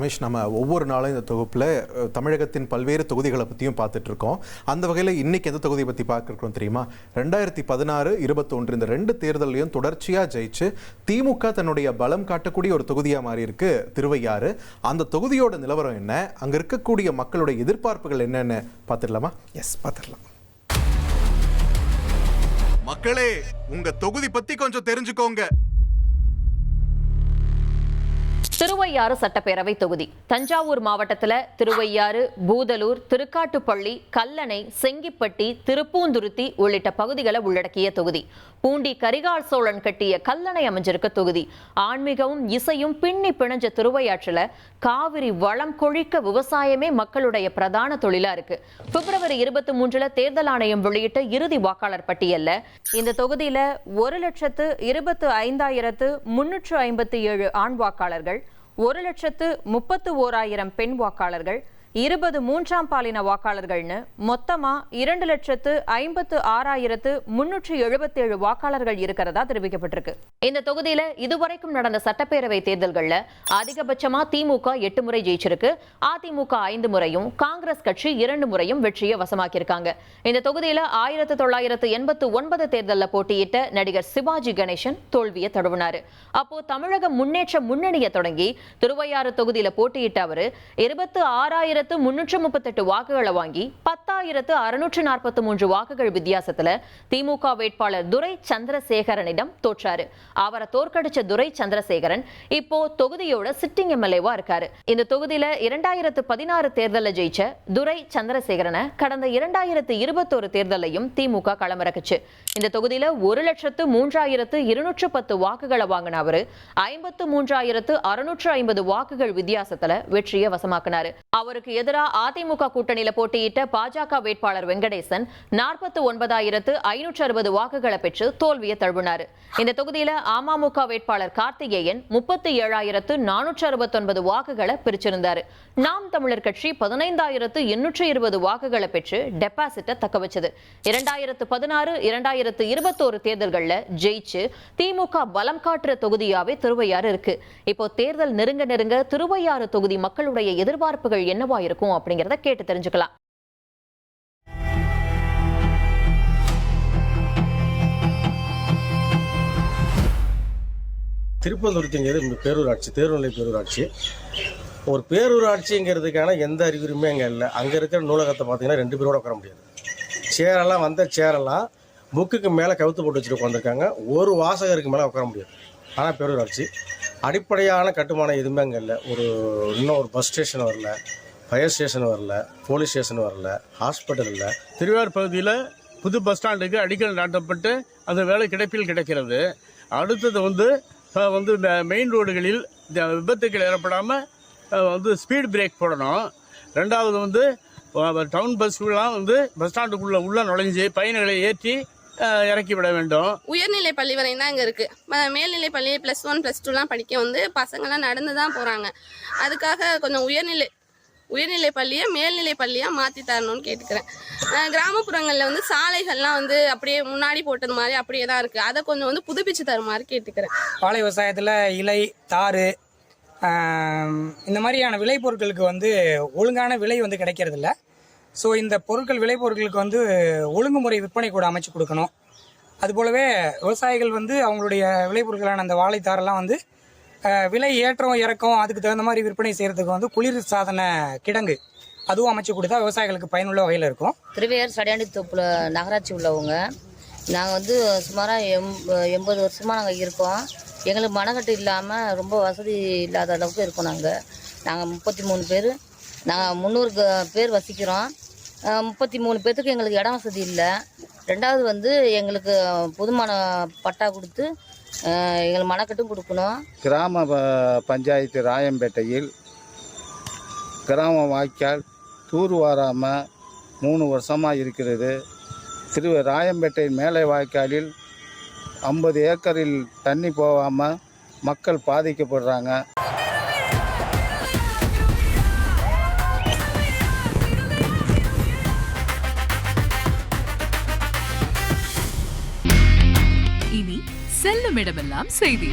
ரமேஷ், நம்ம ஒவ்வொரு நாளும் இந்த தொகுப்பில் தமிழகத்தின் பல்வேறு தொகுதிகளை பற்றியும் பார்த்துட்டு இருக்கோம். அந்த வகையில் இன்னைக்கு எந்த தொகுதியை பற்றி பார்க்குறோம் தெரியுமா? 2016, 21 இந்த 2 தேர்தலையும் தொடர்ச்சியாக ஜெயிச்சு திமுக தன்னுடைய பலம் காட்டக்கூடிய ஒரு தொகுதியாக மாறி இருக்கு திருவையாறு. அந்த தொகுதியோட நிலவரம் என்ன, அங்கே இருக்கக்கூடிய மக்களுடைய எதிர்பார்ப்புகள் என்னன்னு பார்த்துடலாமா? எஸ், பார்த்துடலாம். மக்களே, உங்க தொகுதி பத்தி கொஞ்சம் தெரிஞ்சுக்கோங்க. திருவையாறு சட்டப்பேரவை தொகுதி தஞ்சாவூர் மாவட்டத்தில் திருவையாறு, பூதலூர், திருக்காட்டுப்பள்ளி, கல்லணை, செங்கிப்பட்டி, திருப்பூந்துருத்தி உள்ளிட்ட பகுதிகளை உள்ளடக்கிய தொகுதி. பூண்டி கரிகால் சோழன் கட்டிய கல்லணை அமைஞ்சிருக்க தொகுதி. ஆன்மீகமும் இசையும் பின்னி பிணைஞ்ச திருவையாற்றில் காவிரி வளம் கொழிக்க விவசாயமே மக்களுடைய பிரதான தொழிலா இருக்கு. பிப்ரவரி 23 தேர்தல் ஆணையம் வெளியிட்ட இறுதி வாக்காளர் பட்டியல்ல இந்த தொகுதியில 1,35,357 ஆண் வாக்காளர்கள், 1,31,000 பெண் வாக்காளர்கள், 20 மூன்றாம் பாலின வாக்காளர்கள்னு மொத்தமா 2,56,377 வாக்காளர்கள் இருக்கிறதா தெரிவிக்கப்பட்டிருக்கு. இந்த தொகுதியில இதுவரைக்கும் நடந்த சட்டப்பேரவை தேர்தல்கள்ல அதிகபட்சமா திமுக 8 முறை ஜெயிச்சிருக்கு. அதிமுக 5 முறையும், காங்கிரஸ் கட்சி 2 முறையும் வெற்றியை வசமாக்கியிருக்காங்க. இந்த தொகுதியில 1989 தேர்தல்ல போட்டியிட்ட நடிகர் சிவாஜி கணேசன் தோல்வியை தழுவினாரு. அப்போ தமிழக முன்னேற்ற முன்னணியை தொடங்கி திருவையாறு தொகுதியில போட்டியிட்ட அவரு 26,338 வாக்குகளை வாங்கி 10,643 வாக்குகள் வித்தியாசத்துல திமுக வேட்பாளர் துரை சந்திரசேகரனிடம் தோற்றாரு. அவரை தோற்கடிச்ச துரை சந்திரசேகரன் இப்போ தொகுதியோட சிட்டிங் எம்எல்ஏவா இருக்காரு. இந்த தொகுதியில 2016 தேர்தலில் ஜெயிச்ச துரை சந்திரசேகரனை கடந்த 2021 தேர்தலையும் திமுக களமிறக்குச்சு. இந்த தொகுதியில 1,03,210 வாக்குகளை வாங்கின அவரு 53,650 வாக்குகள் வித்தியாசத்துல வெற்றியை வசமாக்கினாரு. அவருக்கு எதிராக அதிமுக கூட்டணியில போட்டியிட்ட பாஜக வேட்பாளர் வெங்கடேசன் 49,560 வாக்குகளை பெற்று தோல்வியை தழுவினார். இந்த தொகுதியில அமமுக வேட்பாளர் கார்த்திகேயன் 37,469 வாக்குகளை பிரிச்சிருந்தார். நாம் தமிழர் கட்சி 15,820 வாக்குகளை பெற்று டெபாசிட்டை தக்க வச்சது. 2016, 2021 தேர்தல்கள்ல ஜெயிச்சு திமுக பலம் காட்டுற தொகுதியாவே திருவையாறு இருக்கு. இப்போ தேர்தல் நெருங்க நெருங்க திருவையாறு தொகுதி மக்களுடைய எதிர்பார்ப்புகள் என்னவா இருக்கும் அப்படிங்கறத கேட்டு தெரிஞ்சுக்கலாம். திருப்பந்துருத்திங்கிறது பேரூராட்சி, தேர்வுநிலை பேரூராட்சி. ஒரு பேரூராட்சிங்கிறதுக்கான எந்த அறிகுறியுமே அங்கே இல்லை. அங்கே இருக்கிற நூலகத்தை பார்த்தீங்கன்னா 2 பேரோட உட்கார முடியாது. சேரெல்லாம் வந்த சேரெல்லாம் புக்குக்கு மேலே கவுத்து போட்டு வச்சுட்டு உட்காந்துருக்காங்க. ஒரு வாசகருக்கு மேலே உட்கார முடியாது. ஆனால் பேரூராட்சி அடிப்படையான கட்டுமானம் எதுவுமே அங்கே இல்லை. இன்னும் ஒரு பஸ் ஸ்டேஷன் வரல, ஃபயர் ஸ்டேஷன் வரல, போலீஸ் ஸ்டேஷன் வரல, ஹாஸ்பிட்டல் இல்லை. திருவையாறு பகுதியில் புது பஸ் ஸ்டாண்டுக்கு அடிக்கல் நாட்டப்பட்டு அந்த வேலை கிடைப்பில் கிடைக்கிறது. அடுத்தது வந்து இந்த மெயின் ரோடுகளில் விபத்துக்கள் ஏற்படாமல் ஸ்பீட் பிரேக் போடணும். ரெண்டாவது வந்து டவுன் பஸ்லாம் பஸ் ஸ்டாண்டுக்குள்ளே உள்ள நுழைஞ்சு பயணிகளை ஏற்றி இறக்கி விட வேண்டும். உயர்நிலை பள்ளி வரை தான் இங்கே இருக்குது. மேல்நிலை பள்ளி +1, +2 படிக்க பசங்கள்லாம் நடந்து தான் போகிறாங்க. அதுக்காக கொஞ்சம் உயர்நிலை பள்ளியை மேல்நிலை பள்ளியாக மாற்றி தரணும்னு கேட்டுக்கிறேன். கிராமப்புறங்களில் சாலைகள்லாம் அப்படியே முன்னாடி போட்டது மாதிரி அப்படியே தான் இருக்குது. அதை கொஞ்சம் புதுப்பிச்சு தர மாதிரி கேட்டுக்கிறேன். பாலை விவசாயத்தில் இலை, தாறு இந்த மாதிரியான விளைபொருட்களுக்கு ஒழுங்கான விலை கிடைக்கிறதில்ல. ஸோ இந்த விளைபொருட்களுக்கு ஒழுங்குமுறை விற்பனை கூட அமைச்சு கொடுக்கணும். அதுபோலவே விவசாயிகள் அவங்களுடைய விளைபொருட்களான அந்த வாழைத்தாரெல்லாம் விலை ஏற்றம் இறக்கம் அதுக்கு தகுந்த மாதிரி விற்பனை செய்கிறதுக்கு குளிர் சாதன கிடங்கு அதுவும் அமைச்சு கொடுத்தா விவசாயிகளுக்கு பயனுள்ள வகையில் இருக்கும். திருவையாறு சடையாண்டி தோப்புல நகராட்சி உள்ளவங்க நாங்கள் சுமாராக 80 வருஷமாக நாங்கள் இருக்கோம். எங்களுக்கு மனக்கட்டு இல்லாமல் ரொம்ப வசதி இல்லாத அளவுக்கு இருக்கோம். நாங்கள் 33 பேர், நாங்கள் 300 பேர் வசிக்கிறோம். 33 பேர்த்துக்கு எங்களுக்கு இடம் வசதி இல்லை. ரெண்டாவது எங்களுக்கு பொதுமான பட்டா கொடுத்து எங்களுக்கு மனக்கட்டும் கொடுக்கணும். கிராம பஞ்சாயத்து ராயம்பேட்டையில் கிராம வாய்க்கால் தூர் வாராமல் 3 வருஷமாக இருக்கிறது. ராயம்பேட்டை மேலே வாய்க்காலில் 50 ஏக்கரில் தண்ணி போகாமல் மக்கள் பாதிக்கப்படுறாங்க. இனி செல்லும் இடமெல்லாம் செய்தி.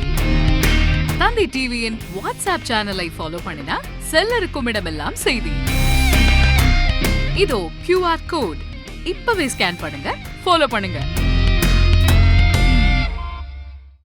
தந்தி டிவியின் வாட்ஸ்அப் சேனலை ஃபாலோ பண்ணினா செல்லருக்கும் இடமெல்லாம் செய்தி. இதோ QR கோட். இப்பவே ஸ்கேன் பண்ணுங்க, ஃபாலோ பண்ணுங்க.